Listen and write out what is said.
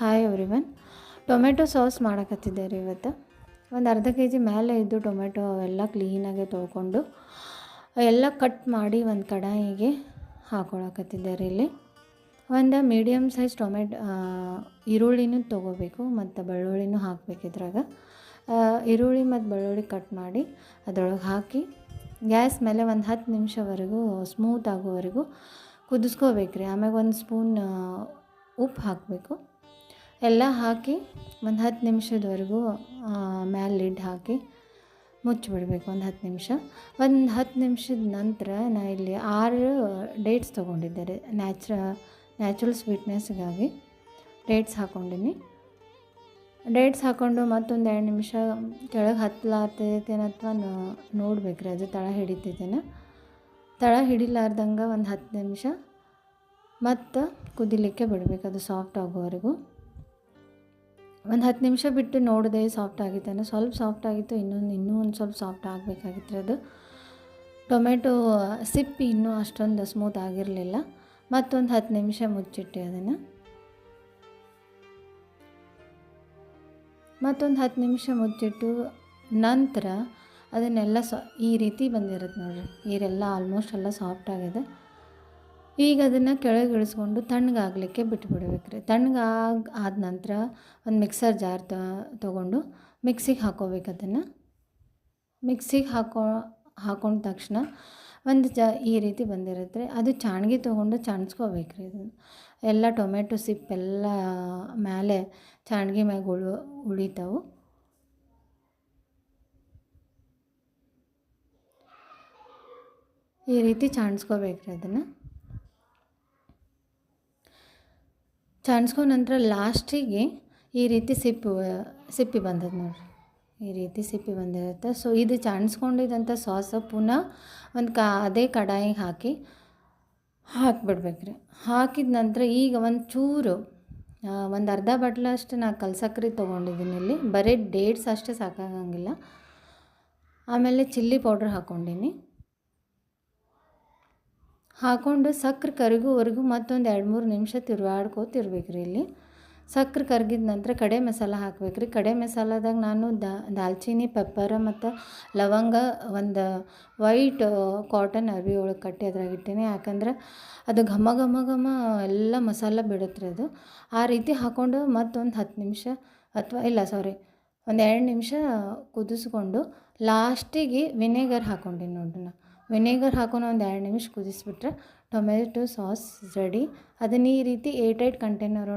Hi everyone. Tomato sauce ಮಾಡಕತ್ತಿದ್ದೆ ರೀ ಇವತ್ತು. ಒಂದು ಅರ್ಧ ಕೆ ಜಿ ಮೇಲೆ ಇದ್ದು ಟೊಮೆಟೊ ಅವೆಲ್ಲ ಕ್ಲೀನಾಗಿ ತೊಳ್ಕೊಂಡು ಎಲ್ಲ ಕಟ್ ಮಾಡಿ ಒಂದು ಕಡಾಯಿಗೆ ಹಾಕೊಳಕತ್ತಿದ್ದೆ ರೀ. ಇಲ್ಲಿ ಒಂದು ಮೀಡಿಯಮ್ ಸೈಜ್ ಈರುಳ್ಳಿನೂ ತೊಗೋಬೇಕು ಮತ್ತು ಬೆಳ್ಳುಳ್ಳಿನೂ ಹಾಕಬೇಕು. ಇದ್ರಾಗ ಈರುಳ್ಳಿ ಮತ್ತು ಬೆಳ್ಳುಳ್ಳಿ ಕಟ್ ಮಾಡಿ ಅದರೊಳಗೆ ಹಾಕಿ ಗ್ಯಾಸ್ ಮೇಲೆ ಒಂದು 10 ನಿಮಿಷವರೆಗೂ ಸ್ಮೂತ್ ಆಗೋವರೆಗೂ ಕುದಿಸ್ಕೋಬೇಕು ರೀ. ಆಮ್ಯಾಗ ಒಂದು ಸ್ಪೂನ್ ಉಪ್ಪು ಹಾಕಬೇಕು. ಎಲ್ಲ ಹಾಕಿ ಒಂದು 10 ನಿಮಿಷದವರೆಗೂ ಮೇಲೆ ಲಿಡ್ ಹಾಕಿ ಮುಚ್ಚಿಬಿಡ್ಬೇಕು. ಒಂದು 10 ನಿಮಿಷ. ಒಂದು 10 ನಿಮಿಷದ ನಂತರ ನಾ ಇಲ್ಲಿ 6 ಡೇಟ್ಸ್ ತೊಗೊಂಡಿದ್ದೆ ರೀ. ನ್ಯಾಚುರಲ್ ಸ್ವೀಟ್ನೆಸ್ಗಾಗಿ ಡೇಟ್ಸ್ ಹಾಕ್ಕೊಂಡೀನಿ. ಡೇಟ್ಸ್ ಹಾಕ್ಕೊಂಡು ಮತ್ತೊಂದು 2 ನಿಮಿಷ ಕೆಳಗೆ ಹತ್ತಲಾಗ್ತೈತೇನೋ ಅಥವಾ ನೋಡ್ಬೇಕು ರೀ, ಅದು ತಳ ಹಿಡಿತೈತೇನೋ. ತಳ ಹಿಡಿಲಾರ್ದಂಗೆ ಒಂದು 10 ನಿಮಿಷ ಮತ್ತು ಕುದಿಲಿಕ್ಕೆ ಬಿಡಬೇಕು, ಅದು ಸಾಫ್ಟ್ ಆಗೋವರೆಗೂ. ಒಂದು 10 ನಿಮಿಷ ಬಿಟ್ಟು ನೋಡಿದೆ ಸಾಫ್ಟ್ ಆಗಿತ್ತೇನೋ. ಸ್ವಲ್ಪ ಸಾಫ್ಟ್ ಆಗಿತ್ತು, ಇನ್ನೂ ಒಂದು ಸ್ವಲ್ಪ ಸಾಫ್ಟ್ ಆಗಬೇಕಾಗಿತ್ತು ಅದು. ಟೊಮೆಟೊ ಸಿಪ್ಪಿ ಇನ್ನೂ ಅಷ್ಟೊಂದು ಸ್ಮೂತ್ ಆಗಿರಲಿಲ್ಲ. ಮತ್ತೊಂದು 10 ನಿಮಿಷ ಮುಚ್ಚಿಟ್ಟೆ ಅದನ್ನು. ಮತ್ತೊಂದು 10 ನಿಮಿಷ ಮುಚ್ಚಿಟ್ಟು ನಂತರ ಅದನ್ನೆಲ್ಲ ಈ ರೀತಿ ಬಂದಿರುತ್ತೆ ನೋಡಿರಿ. ನೀರೆಲ್ಲ ಆಲ್ಮೋಸ್ಟ್ ಎಲ್ಲ ಸಾಫ್ಟ್ ಆಗಿದೆ. ಈಗ ಅದನ್ನು ಕೆಳಗೆ ಇಳಿಸ್ಕೊಂಡು ತಣ್ಣಗಾಗಲಿಕ್ಕೆ ಬಿಟ್ಬಿಡ್ಬೇಕು ರೀ. ಆದ ನಂತರ ಒಂದು ಮಿಕ್ಸರ್ ಜಾರ್ ತೊಗೊಂಡು ಮಿಕ್ಸಿಗೆ ಹಾಕ್ಕೋಬೇಕು. ಅದನ್ನು ಮಿಕ್ಸಿಗೆ ಹಾಕೊಂಡ ತಕ್ಷಣ ಈ ರೀತಿ ಬಂದಿರುತ್ತೆ. ಅದು ಚಾಣ್ಗಿ ತೊಗೊಂಡು ಚಾಣ್ಸ್ಕೋಬೇಕು ರೀ. ಇದು ಎಲ್ಲ ಟೊಮೆಟೊ ಸಿಪ್ಪೆಲ್ಲ ಮೇಲೆ ಚಾಣ್ಗಿ ಮ್ಯಾಗ ಉಳಿತಾವೆ. ಈ ರೀತಿ ಚಾಣ್ಸ್ಕೋಬೇಕು ರೀ. ಅದನ್ನು ಚಾಣ್ಸ್ಕೊಂಡ ನಂತರ ಲಾಸ್ಟಿಗೆ ಈ ರೀತಿ ಸಿಪ್ಪಿ ಬಂದದ್ದು ನೋಡಿರಿ. ಈ ರೀತಿ ಸಿಪ್ಪಿ ಬಂದಿರುತ್ತೆ. ಸೊ ಇದು ಚಾಣ್ಸ್ಕೊಂಡಿದ್ದಂಥ ಸಾಸ ಪುನಃ ಅದೇ ಕಡಾಯಿಗೆ ಹಾಕಿಬಿಡ್ಬೇಕು ರೀ. ಹಾಕಿದ ನಂತರ ಈಗ ಒಂದು ಅರ್ಧ ಬಟ್ಲಷ್ಟು ನಾ ಕಲ್ಸಕ್ರೆ ತೊಗೊಂಡಿದ್ದೀನಿ. ಇಲ್ಲಿ ಬರೀ ಡೇಟ್ಸ್ ಅಷ್ಟೇ ಸಾಕಾಗಂಗಿಲ್ಲ. ಆಮೇಲೆ ಚಿಲ್ಲಿ ಪೌಡ್ರ್ ಹಾಕ್ಕೊಂಡೀನಿ. ಹಾಕ್ಕೊಂಡು ಸಕ್ಕರೆ ಕರಗೋವರೆಗೂ ಮತ್ತೊಂದು 2-3 ನಿಮಿಷ ತಿರ್ಬೇಕು ರೀ. ಇಲ್ಲಿ ಸಕ್ಕರೆ ಕರಗಿದ ನಂತರ ಕಡೆ ಮಸಾಲ ಹಾಕ್ಬೇಕು ರೀ. ಕಡೆ ಮಸಾಲದಾಗ ನಾನು ದಾಲ್ಚಿನ್ನಿ, ಪೆಪ್ಪರ ಮತ್ತು ಲವಂಗ ಒಂದು ವೈಟ್ ಕಾಟನ್ ಅರ್ವಿ ಒಳಗೆ ಕಟ್ಟಿ ಅದ್ರಾಗ ಇಟ್ಟೀನಿ. ಯಾಕಂದ್ರೆ ಅದು ಘಮ ಘಮ ಘಮ ಎಲ್ಲ ಮಸಾಲ ಬಿಡುತ್ತೆ ಅದು. ಆ ರೀತಿ ಹಾಕ್ಕೊಂಡು ಮತ್ತೊಂದು 10 ನಿಮಿಷ ಒಂದು 2 ನಿಮಿಷ ಕುದಿಸ್ಕೊಂಡು ಲಾಸ್ಟಿಗೆ ವಿನೆಗರ್ ಹಾಕ್ಕೊಂಡೀನಿ ನೋಡ್ರಿ. ವಿನೆಗರ್ ಹಾಕೊಂಡು ಒಂದು 2 ನಿಮಿಷ ಕುದಿಸ್ಬಿಟ್ರೆ ಟೊಮೆಟೊ ಸಾಸ್ ರೆಡಿ. ಅದನ್ನು ಈ ರೀತಿ 8 ಕಂಟೈನರ್